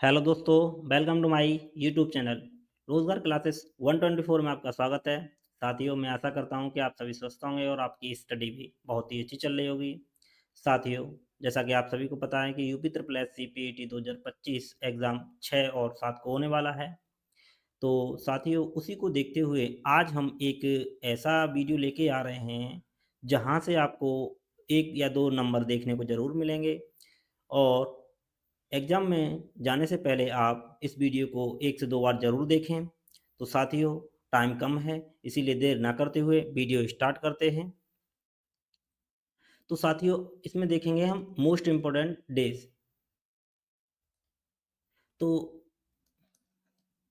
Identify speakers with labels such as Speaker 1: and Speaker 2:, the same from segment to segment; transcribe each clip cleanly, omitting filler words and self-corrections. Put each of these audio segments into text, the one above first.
Speaker 1: Hello दोस्तों, welcome to my YouTube channel. Rozgar classes 124 में आपका स्वागत है। साथियों, मैं आशा करता हूं कि आप सभी स्वस्थ होंगे और आपकी स्टडी भी बहुत ही अच्छी चल रही होगी। साथियों, जैसा कि आप सभी को पता है कि UP triple S C PET 2025 exam 6 और 7 को होने वाला है। तो साथियों, उसी को देखते हुए आज हम एक ऐसा वीडियो लेके आ रहे हैं जहां से आपको 1 या 2 नंबर देखने को ज़रूर मिलेंगे। और एग्ज़ाम में जाने से पहले आप इस वीडियो को 1 से 2 बार ज़रूर देखें। तो साथियों, टाइम कम है, इसीलिए देर ना करते हुए वीडियो स्टार्ट करते हैं। तो साथियों, इसमें देखेंगे हम मोस्ट इम्पोर्टेंट डेज़। तो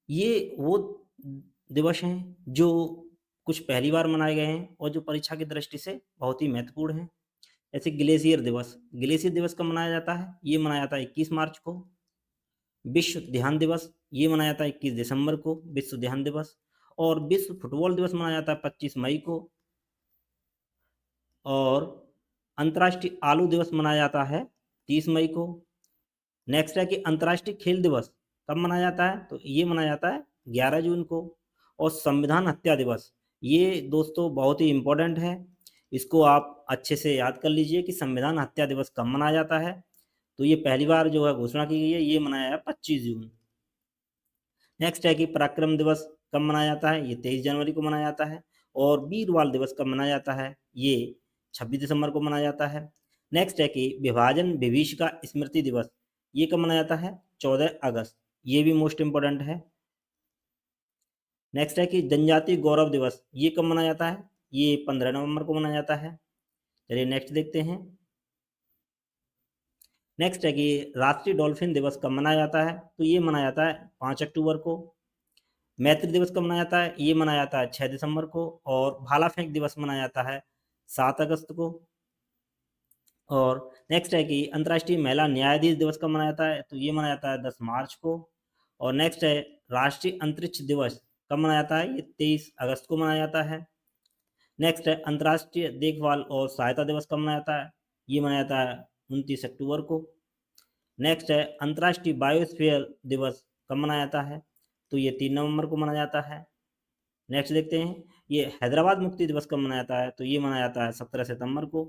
Speaker 1: ये वो दिवस हैं जो कुछ पहली बार मनाए गए हैं और जो परीक्षा की दृष्टि से बहुत ही महत्वपूर्ण हैं। जैसे ग्लेशियर दिवस कब मनाया जाता है? ये मनाया जाता है 21 मार्च को। विश्व ध्यान दिवस, ये मनाया जाता है 21 दिसंबर को, विश्व ध्यान दिवस। और विश्व फुटबॉल दिवस मनाया जाता है 25 मई को। और अंतर्राष्ट्रीय आलू दिवस मनाया जाता है 30 मई को। नेक्स्ट है कि अंतर्राष्ट्रीय खेल दिवस कब मनाया जाता है? तो ये मनाया जाता है 11 जून को। और संविधान हत्या दिवस, ये दोस्तों बहुत ही इम्पोर्टेंट है। इसको आप अच्छे से याद कर लीजिए कि संविधान हत्या दिवस कब मनाया जाता है। तो ये पहली बार जो है घोषणा की गई है, ये मनाया है 25 जून। नेक्स्ट है कि पराक्रम दिवस कब मनाया जाता है? ये 23 जनवरी को मनाया जाता है। और वीर बाल दिवस कब मनाया जाता है? ये 26 दिसंबर को मनाया जाता है। नेक्स्ट है कि विभाजन विभीषिका स्मृति दिवस, ये कब मनाया जाता है? 14 अगस्त। ये भी मोस्ट इम्पोर्टेंट है। नेक्स्ट है कि जनजातीय गौरव दिवस, ये कब मनाया जाता है? ये 15 नवंबर को मनाया जाता है। चलिए नेक्स्ट देखते हैं। नेक्स्ट है कि राष्ट्रीय डॉल्फिन दिवस कब मनाया जाता है? तो ये मनाया जाता है 5 अक्टूबर को। मैत्री दिवस कब मनाया जाता है? ये मनाया जाता है 6 दिसंबर को। और भाला फेंक दिवस मनाया जाता है 7 अगस्त को। और नेक्स्ट है कि अंतर्राष्ट्रीय महिला न्यायाधीश दिवस कब मनाया जाता है? तो ये मनाया जाता है 10 मार्च को। और नेक्स्ट है राष्ट्रीय अंतरिक्ष दिवस कब मनाया जाता है? ये 23 अगस्त को मनाया जाता है। नेक्स्ट है अंतर्राष्ट्रीय देखभाल और सहायता दिवस कब मनाया जाता है? ये मनाया जाता है 29 अक्टूबर को। नेक्स्ट है अंतर्राष्ट्रीय बायोस्फीयर दिवस कब मनाया जाता है? तो ये 3 नवंबर को मनाया जाता है। नेक्स्ट देखते हैं, ये हैदराबाद मुक्ति दिवस कब मनाया जाता है? तो ये मनाया जाता है 17 सितंबर को।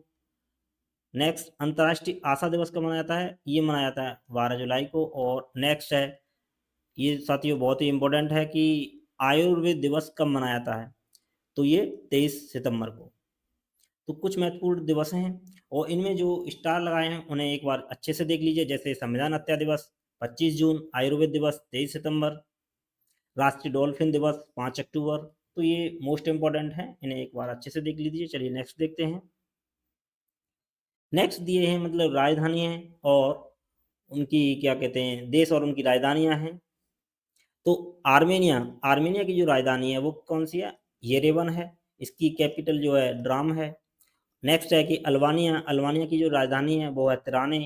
Speaker 1: नेक्स्ट अंतर्राष्ट्रीय आशा दिवस कब मनाया जाता है? ये मनाया जाता है 12 जुलाई को। और नेक्स्ट है, ये साथियों बहुत ही इंपॉर्टेंट है कि आयुर्वेद दिवस कब मनाया जाता है? तो ये 23 सितंबर को। तो कुछ महत्वपूर्ण दिवस हैं और इनमें जो स्टार लगाए हैं उन्हें एक बार अच्छे से देख लीजिए। जैसे संविधान हत्या दिवस 25 जून, आयुर्वेद दिवस 23 सितंबर, राष्ट्रीय डॉल्फिन दिवस 5 अक्टूबर। तो ये मोस्ट इम्पॉर्टेंट है, इन्हें एक बार अच्छे से देख लीजिए। चलिए नेक्स्ट देखते हैं। नेक्स्ट दिए हैं मतलब राजधानी है और उनकी क्या कहते हैं, देश और उनकी राजधानियां हैं। तो आर्मेनिया, आर्मेनिया की जो राजधानी है वो कौन सी है? येरेवन है। इसकी कैपिटल जो है ड्राम है। नेक्स्ट है कि अल्बानिया, अल्बानिया की जो राजधानी है वो है तिराने।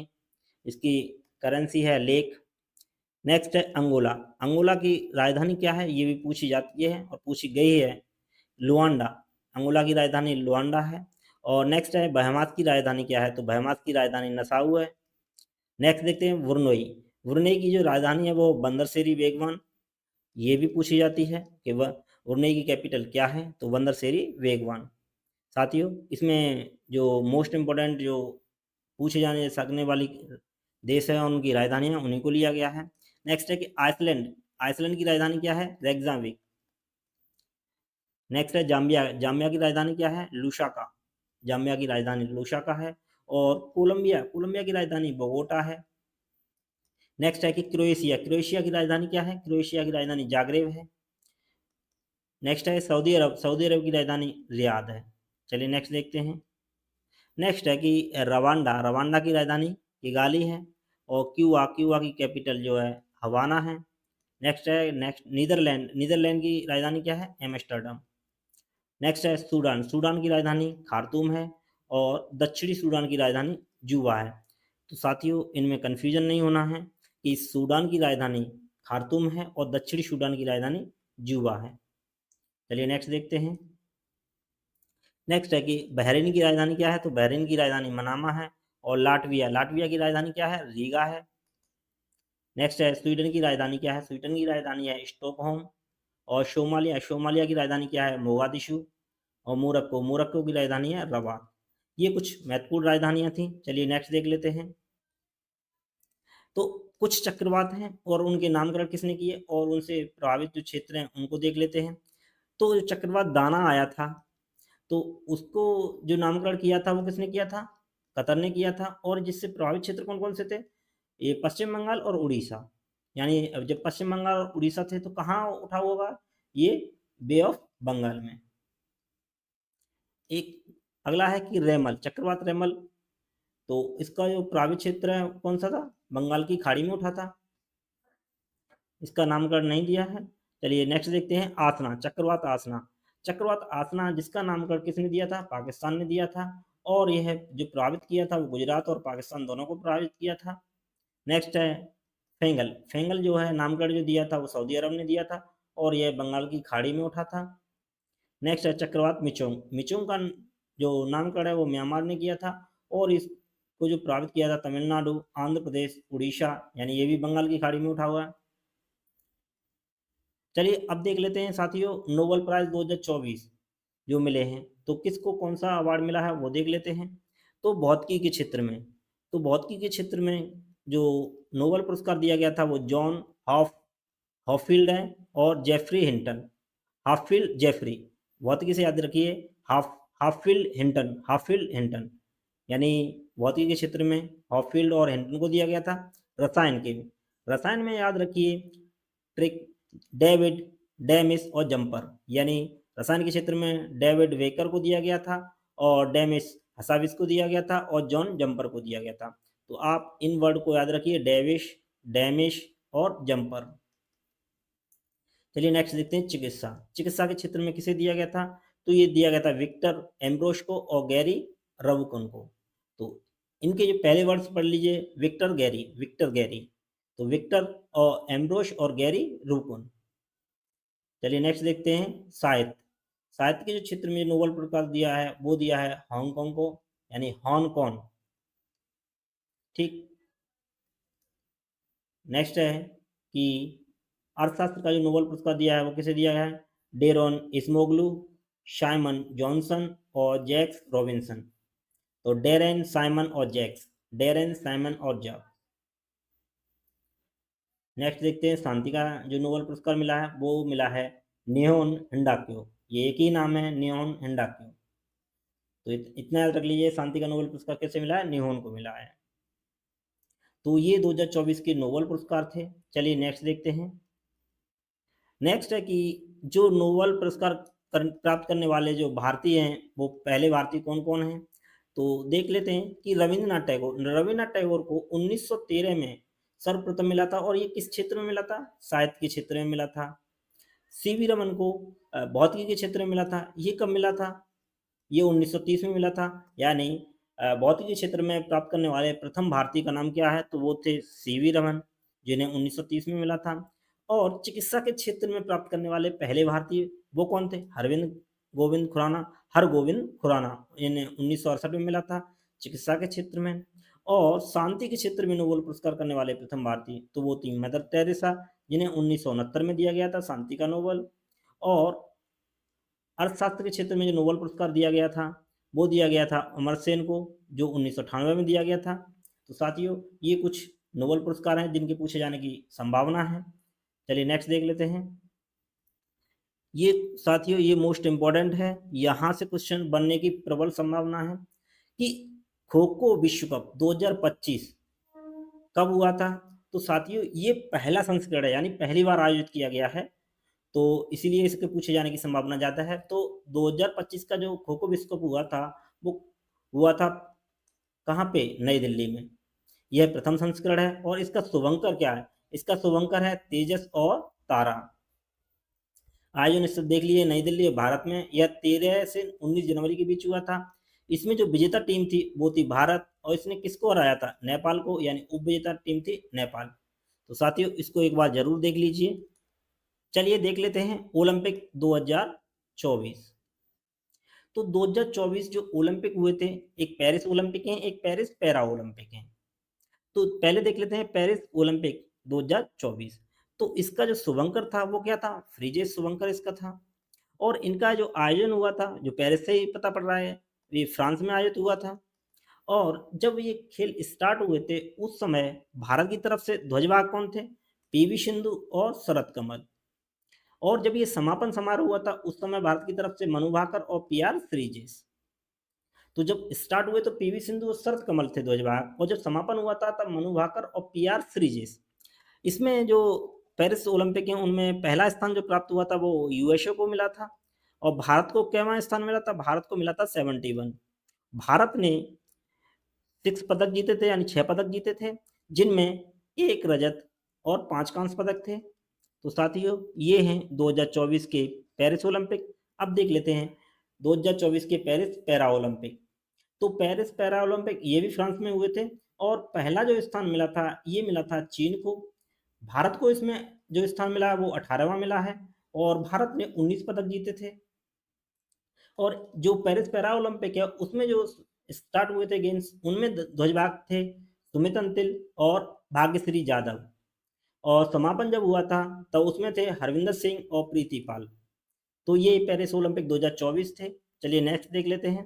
Speaker 1: इसकी करेंसी है लेक। नेक्स्ट है अंगोला, अंगोला की राजधानी क्या है? ये भी पूछी जाती है और पूछी गई है, लुआंडा। अंगोला की राजधानी लुआंडा है। और नेक्स्ट है बहमास की राजधानी क्या है? तो बहमास की राजधानी नसाऊ है। नेक्स्ट देखते हैं ब्रुनई, ब्रुनई की जो राजधानी है वो बंदरसेरी बेगवान। ये भी पूछी जाती है कि वह ब्रुनई की कैपिटल क्या है? तो बंदरसेरी बेगवान। साथियों, इसमें जो मोस्ट इम्पोर्टेंट जो पूछे जाने सकने वाली देश है उनकी राजधानियाँ उन्हीं को लिया गया है। नेक्स्ट है कि आइसलैंड, आइसलैंड की राजधानी क्या है? रेक्जाविक। नेक्स्ट है जाम्बिया, जाम्बिया की राजधानी क्या है? लुसाका, जाम्बिया की राजधानी लुसाका है। और कोलंबिया, कोलंबिया की राजधानी बोगोटा है। नेक्स्ट है कि क्रोएशिया, क्रोएशिया की राजधानी क्या है? क्रोएशिया की राजधानी जाग्रेब है। नेक्स्ट है सऊदी अरब, सऊदी अरब की राजधानी रियाद है। चलिए नेक्स्ट देखते हैं। नेक्स्ट है कि रवांडा, रवांडा की राजधानी किगाली है। और क्यूबा, क्यूबा की कैपिटल जो है हवाना है। नेक्स्ट है, नेक्स्ट नीदरलैंड, नीदरलैंड की राजधानी क्या है? एम्स्टर्डम। नेक्स्ट है सूडान, सूडान की राजधानी खार्तूम है। और दक्षिणी सूडान की राजधानी जूबा है। तो साथियों, इनमें कन्फ्यूजन नहीं होना है कि सूडान की राजधानी खार्तूम है और दक्षिणी सूडान की राजधानी जूबा है। चलिए नेक्स्ट देखते हैं। नेक्स्ट है कि बहरीन की राजधानी क्या है? तो बहरीन की राजधानी मनामा है। और लाटविया, लाटविया की राजधानी क्या है? रीगा है। नेक्स्ट है स्वीडन की राजधानी क्या है? स्वीडन की राजधानी है स्टॉकहोम। और सोमालिया की राजधानी क्या है? मोगादिशु। और मोरक्को की राजधानी है रबात। ये कुछ महत्वपूर्ण राजधानियां थी। चलिए नेक्स्ट देख लेते हैं। तो कुछ चक्रवात हैं और उनके नामकरण किसने किए और उनसे प्रभावित जो क्षेत्र हैं उनको देख लेते हैं। तो जो चक्रवात दाना आया था, तो उसको जो नामकरण किया था वो किसने किया था? कतर ने किया था। और जिससे प्रभावित क्षेत्र कौन कौन से थे? ये पश्चिम बंगाल और उड़ीसा। यानी अब जब पश्चिम बंगाल और उड़ीसा थे तो कहाँ उठा होगा? ये बे ऑफ बंगाल में। एक अगला है कि रेमल, चक्रवात रेमल, तो इसका जो प्रभावित क्षेत्र है कौन सा था? बंगाल की खाड़ी में उठा था। इसका नामकरण नहीं दिया है। चलिए नेक्स्ट देखते हैं। आसना, चक्रवात आसना। चक्रवात आसना जिसका नामकरण किसने दिया था? पाकिस्तान ने दिया था। और यह जो प्रभावित किया था वो गुजरात और पाकिस्तान दोनों को प्रभावित किया था। नेक्स्ट है फेंगल। फेंगल जो है नामकरण जो दिया था वो सऊदी अरब ने दिया था और यह बंगाल की खाड़ी में उठा था। नेक्स्ट है चक्रवात मिचोंग। मिचोंग का जो नामकरण है वो म्यांमार ने किया था और इसको जो प्रभावित किया था तमिलनाडु, आंध्र प्रदेश, उड़ीसा, यानी ये भी बंगाल की खाड़ी में उठा हुआ है। चलिए अब देख लेते हैं साथियों नोबेल प्राइज 2024 जो मिले हैं, तो किसको कौन सा अवार्ड मिला है वो देख लेते हैं। तो भौतिकी के क्षेत्र में, तो भौतिकी के क्षेत्र में जो नोबेल पुरस्कार दिया गया था वो जॉन हॉफील्ड है और जेफरी हिंटन। हाफील्ड जेफरी, भौतिकी से याद रखिए। हाफील्ड हिंटन, यानी भौतिकी के क्षेत्र में हॉफील्ड और हिंटन को दिया गया था। रसायन के, रसायन में याद रखिए ट्रिक डेविड डेमिस और जंपर, यानी रसायन के क्षेत्र में डेविड वेकर को दिया गया था और डेमिस हसाविस को दिया गया था और जॉन जंपर को दिया गया था। तो आप इन वर्ड को याद रखिए, डेविश, डेमिश और जंपर। चलिए नेक्स्ट देखते हैं चिकित्सा। चिकित्सा के क्षेत्र में किसे दिया गया था? तो ये दिया गया था विक्टर एम्ब्रोस को और गैरी रवुकन को। तो इनके जो पहले वर्ड्स पढ़ लीजिए, विक्टर गैरी, तो विक्टर और एम्ब्रोस और गैरी रुकुन। चलिए नेक्स्ट देखते हैं साहित्य। साहित्य के जो क्षेत्र में नोबेल पुरस्कार दिया है वो दिया है हांगकांग को, यानी हॉन्ग। ठीक। नेक्स्ट है कि अर्थशास्त्र का जो नोबेल पुरस्कार दिया है वो किसे दिया है? डेरोन इस्मोग्लू, साइमन जॉनसन और जैक्स रॉबिन्सन। तो डेरेन, साइमन और जैक्स, डेरेन, साइमन और जैक्स। नेक्स्ट देखते हैं शांति का जो नोबेल पुरस्कार मिला है वो मिला है निहोन हिंडाक्यो। ये एक ही नाम है, निहोन हिंडाक्यो। तो इतना याद रख लीजिए, शांति का नोबेल पुरस्कार कैसे मिला है? निहोन को मिला है। तो ये 2024 के नोबेल पुरस्कार थे। चलिए नेक्स्ट देखते हैं। नेक्स्ट है कि जो नोबेल पुरस्कार प्राप्त करने वाले जो भारतीय हैं वो पहले भारतीय कौन कौन हैं? तो देख लेते हैं कि रविन्द्रनाथ टैगोर को 1913 में सर्वप्रथम मिला था और ये किस क्षेत्र में मिला था? साहित्य के क्षेत्र में मिला था। सीवी रमन को भौतिकी के क्षेत्र में मिला था। ये कब मिला था? ये 1930 में मिला था। यानी भौतिकी क्षेत्र में प्राप्त करने वाले प्रथम भारतीय का नाम क्या है? तो वो थे सीवी रमन, जिन्हें 1930 में मिला था। और चिकित्सा के क्षेत्र में प्राप्त करने वाले पहले भारतीय वो कौन थे? हरगोविंद खुराना, इन्हें 1968 में मिला था चिकित्सा के क्षेत्र में। और शांति के क्षेत्र में नोबेल पुरस्कार करने वाले प्रथम भारतीय तो वो थी मदर टेरेसा, जिन्हें 1969 में दिया गया था शांति का नोबेल। और अर्थशास्त्र के क्षेत्र में जो नोबेल पुरस्कार दिया गया था वो दिया गया था अमर्त्य सेन को, जो 1998 में दिया गया था। तो साथियों ये कुछ नोबेल पुरस्कार हैं जिनके पूछे जाने की संभावना है। चलिए नेक्स्ट देख लेते हैं। ये साथियों ये मोस्ट इम्पॉर्टेंट है, यहाँ से क्वेश्चन बनने की प्रबल संभावना है कि खो खो विश्व कप 2025 कब हुआ था? तो साथियों ये पहला संस्करण है, यानी पहली बार आयोजित किया गया है, तो इसीलिए इसके पूछे जाने की संभावना ज़्यादा है। तो 2025 का जो खो खो विश्व कप हुआ था वो हुआ था कहाँ पे? नई दिल्ली में। यह प्रथम संस्करण है और इसका शुभंकर क्या है? इसका शुभंकर है तेजस और तारा। आयोजन स्थल देख लीजिए नई दिल्ली भारत में। यह 13 से 19 जनवरी के बीच हुआ था। इसमें जो विजेता टीम थी वो थी भारत और इसने किसको हराया था? नेपाल को, यानी उप विजेता टीम थी नेपाल। तो साथियों इसको एक बार जरूर देख लीजिए। चलिए देख लेते हैं ओलंपिक 2024। तो 2024 जो ओलंपिक हुए थे, एक पेरिस ओलंपिक है, एक पेरिस पैरा ओलंपिक है। तो पहले देख लेते हैं पेरिस ओलंपिक 2024। तो इसका जो शुभंकर था वो क्या था? फ्रीजेस शुभंकर इसका था। और इनका जो आयोजन हुआ था, जो पेरिस से ही पता पड़ रहा है, ये फ्रांस में आयोजित हुआ था। और जब ये खेल स्टार्ट हुए थे, उस समय भारत की तरफ से ध्वजवाहक कौन थे? पीवी सिंधु और शरत कमल। और जब ये समापन समारोह हुआ था, उस समय भारत की तरफ से मनु भाकर और पीआर श्रीजेश। तो जब स्टार्ट हुए तो पीवी सिंधु और शरत कमल थे ध्वजवाहक, और जब समापन हुआ था तब मनु भाकर और पीआर श्रीजेश। इसमें जो पेरिस ओलंपिक है उनमें पहला स्थान जो प्राप्त हुआ था वो यूएसए को मिला था। और भारत को कैवां स्थान मिला था? भारत को मिला था 71। भारत ने 6 पदक जीते थे, यानी 6 पदक जीते थे, जिनमें 1 रजत और 5 कांस्य पदक थे। तो साथियों, ये हैं 2024 के पेरिस ओलंपिक। अब देख लेते हैं 2024 के पेरिस पैरा ओलंपिक। तो पेरिस पैरा ओलंपिक ये भी फ्रांस में हुए थे, और पहला जो स्थान मिला था ये मिला था चीन को। भारत को इसमें जो स्थान मिला है वो 18वां मिला है, और भारत ने 19 पदक जीते थे। और जो पेरिस पैरा ओलंपिक है उसमें जो स्टार्ट हुए थे गेम्स, उनमें ध्वजवाहक थे सुमित अंतिल और भाग्यश्री यादव। और समापन जब हुआ था तब उसमें थे हरविंदर सिंह और प्रीति पाल। तो ये पेरिस ओलंपिक 2024 थे। चलिए नेक्स्ट देख लेते हैं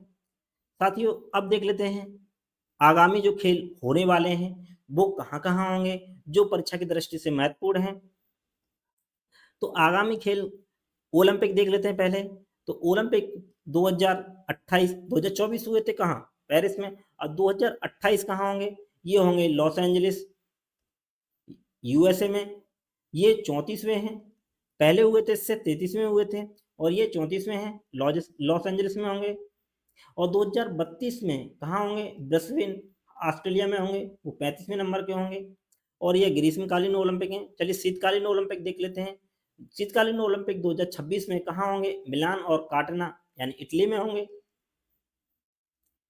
Speaker 1: साथियों। अब देख लेते हैं आगामी जो खेल होने वाले हैं वो कहाँ कहाँ होंगे, जो परीक्षा की दृष्टि से महत्वपूर्ण हैं। तो आगामी खेल ओलंपिक देख लेते हैं पहले। तो ओलंपिक 2028 2024 हुए थे कहाँ? पेरिस में। और 2028 कहाँ होंगे? ये होंगे लॉस एंजलिस यूएसए में। ये 34वें हैं। पहले हुए थे इससे 33वें हुए थे, और ये 34वें हैं, लॉस एंजलिस में होंगे। और 2032 में कहाँ होंगे? ब्रिस्बेन ऑस्ट्रेलिया में होंगे, वो 35वें नंबर के होंगे। और ये ग्रीष्मकालीन ओलंपिक हैं। चलिए शीतकालीन ओलंपिक देख लेते हैं। शीतकालीन ओलंपिक 2026 में कहाँ होंगे? मिलान और काटना यानी इटली में होंगे।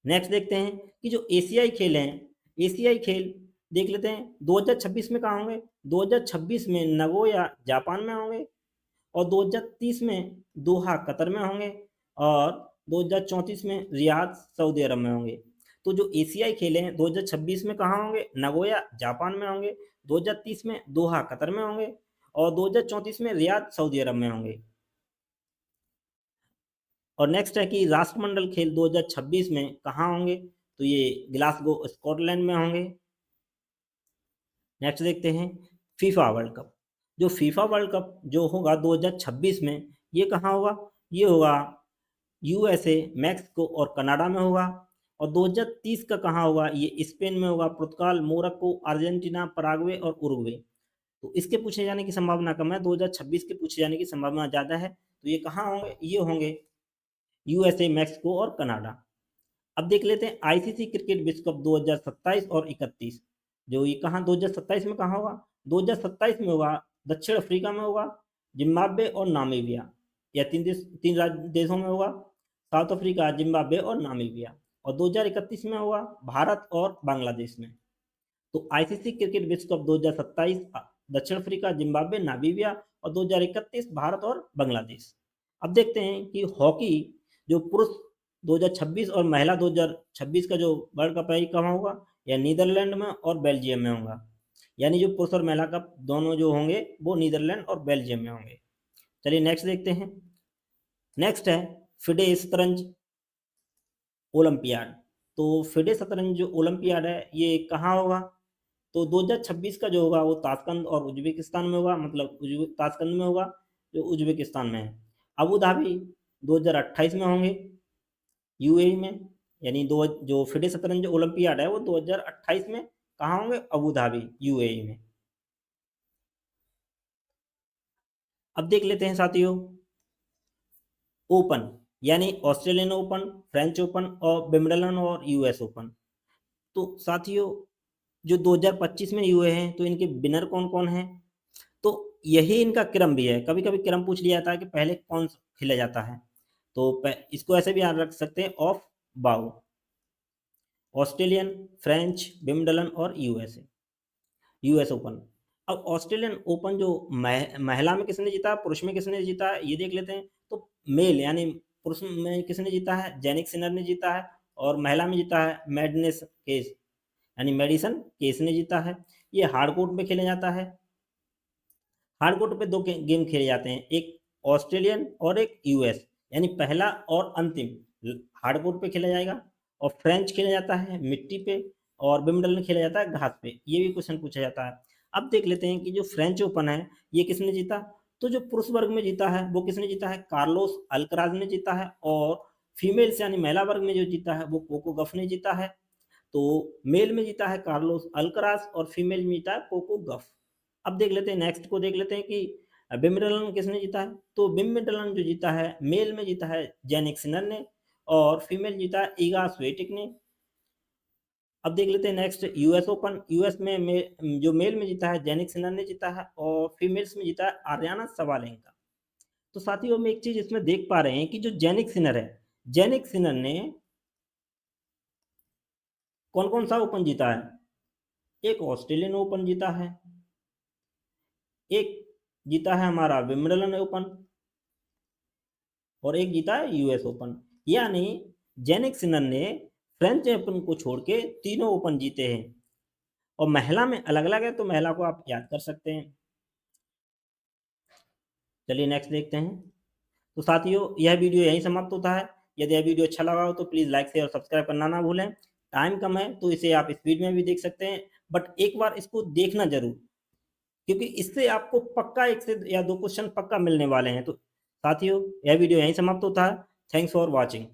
Speaker 1: नेक्स्ट देखते हैं कि जो एशियाई खेल हैं, एशियाई खेल देख लेते हैं 2026 में कहाँ होंगे? 2026 में नगोया जापान में होंगे, और 2030 में दोहा कतर में होंगे, और 2034 में रियाद सऊदी अरब में होंगे। तो जो एशियाई खेल हैं 2026 में कहाँ होंगे? नगोया जापान में होंगे, 2030 में दोहा कतर में होंगे, और 2034 में रियाद सऊदी अरब में होंगे। और नेक्स्ट है कि राष्ट्रमंडल खेल 2026 में कहाँ होंगे? तो ये ग्लासगो स्कॉटलैंड में होंगे। नेक्स्ट देखते हैं फीफा वर्ल्ड कप। जो फीफा वर्ल्ड कप जो होगा 2026 में, ये कहाँ होगा? ये होगा यूएसए, मैक्सिको और कनाडा में होगा। और 2030 का कहाँ होगा? ये स्पेन में होगा, पुर्तगाल, मोरक्को, अर्जेंटीना, पराग्वे और उरुग्वे। तो इसके पूछे जाने की संभावना कम है, 2026 के पूछे जाने की संभावना ज़्यादा है। तो ये कहाँ होंगे? ये होंगे यूएसए, मैक्सिको और कनाडा। अब देख लेते हैं आईसीसी क्रिकेट विश्व कप 2027 और 31। जो ये कहाँ 2027 में कहाँ होगा? 2027 में होगा दक्षिण अफ्रीका में होगा, जिम्बाब्वे और नामीबिया। या देशों में होगा, साउथ अफ्रीका, जिम्बाब्वे और नामीबिया। और 2031 में होगा भारत और बांग्लादेश में। तो आईसीसी क्रिकेट विश्व कप 2027 दक्षिण अफ्रीका, जिम्बाब्वे, नामीबिया, और 2031 भारत और बांग्लादेश। अब देखते हैं कि हॉकी जो पुरुष 2026 और महिला 2026 का जो वर्ल्ड कप है कहाँ होगा? या नीदरलैंड में और बेल्जियम में होगा। यानी जो पुरुष और महिला कप दोनों जो होंगे वो नीदरलैंड और बेल्जियम में होंगे। चलिए नेक्स्ट देखते हैं। नेक्स्ट है फिडे शतरंज ओलंपियाड। तो फिडे शतरंज जो ओलंपियाड है ये कहाँ होगा? तो 2026 का जो होगा वो ताशकंद और उज्बेकिस्तान में होगा, मतलब ताशकंद में होगा जो उज्बेकिस्तान में है। अबू धाबी 2028 में होंगे यूएई में। यानी दो जो फिडे शतरंज ओलंपियाड है वो 2028 में कहाँ होंगे? अबू धाबी यूएई में। अब देख लेते हैं साथियों ओपन, यानी ऑस्ट्रेलियन ओपन, फ्रेंच ओपन और विंबलडन और यूएस ओपन। तो साथियों जो 2025 में हुए हैं तो इनके विनर कौन कौन हैं? तो यही इनका क्रम भी है। कभी कभी क्रम पूछ लिया जाता है कि पहले कौन खेला जाता है। तो इसको ऐसे भी याद रख सकते हैं ऑफ बाउ, ऑस्ट्रेलियन, फ्रेंच, विंबलडन और यूएस ओपन। अब ऑस्ट्रेलियन ओपन जो महिला में किसने जीता, पुरुष में किसने जीता है ये देख लेते हैं। तो मेल यानी पुरुष में किसने जीता है? जेनिक सिनर ने जीता है। और महिला में जीता है मैडनेस केस यानी मेडिसन केस ने जीता है। ये हार्ड कोर्ट में खेला जाता है। हार्ड कोर्ट पे 2 गेम खेले जाते हैं, एक ऑस्ट्रेलियन और एक यूएस, यानी पहला और अंतिम हार्ड कोर्ट पे खेला जाएगा, और फ्रेंच खेला जाता है मिट्टी पे, और विंबलडन खेला जाता है घास पे। ये भी क्वेश्चन पूछा जाता है। अब देख लेते हैं कि जो फ्रेंच ओपन है ये किसने जीता। तो जो पुरुष वर्ग में जीता है वो किसने जीता है, कार्लोस अल्कराज ने जीता है, और फीमेल्स यानी महिला वर्ग में जो जीता है वो कोको गफ ने जीता है। तो मेल में जीता है कार्लोस अल्कराज और फीमेल में जीता है कोको गफ। अब देख लेते हैं नेक्स्ट को, देख लेते हैं कि विंबलडन किसने जीता है। तो विंबलडन जो जीता है मेल में जीता है जेनिक सिनर ने, और फीमेल जीता है इगा स्विएटेक ने। अब देख लेते हैं नेक्स्ट यूएस ओपन। यूएस में जो मेल में जीता है जेनिक सिनर ने जीता है, और फीमेल्स में जीता है आर्याना सवालेंका। तो साथियों हम एक चीज इसमें देख पा रहे हैं कि जो जेनिक सिनर है, जेनिक सिनर ने कौन कौन सा ओपन जीता है, एक ऑस्ट्रेलियन ओपन जीता है, एक जीता है हमारा विंबलडन ओपन, और एक जीता है यूएस ओपन। यानी जेनिक सिनर ने फ्रेंच ओपन को छोड़ के तीनों ओपन जीते हैं, और महिला में अलग अलग है, तो महिला को आप याद कर सकते हैं। चलिए नेक्स्ट देखते हैं। तो साथियों यह वीडियो यहीं समाप्त होता है। यदि यह वीडियो अच्छा लगा हो तो प्लीज़ लाइक शेयर और सब्सक्राइब करना ना भूलें। टाइम कम है तो इसे आप स्पीड में भी देख सकते हैं, बट एक बार इसको देखना जरूर, क्योंकि इससे आपको पक्का 1 से या 2 क्वेश्चन पक्का मिलने वाले हैं। तो साथियों यह वीडियो यहीं समाप्त होता है। Thanks for watching.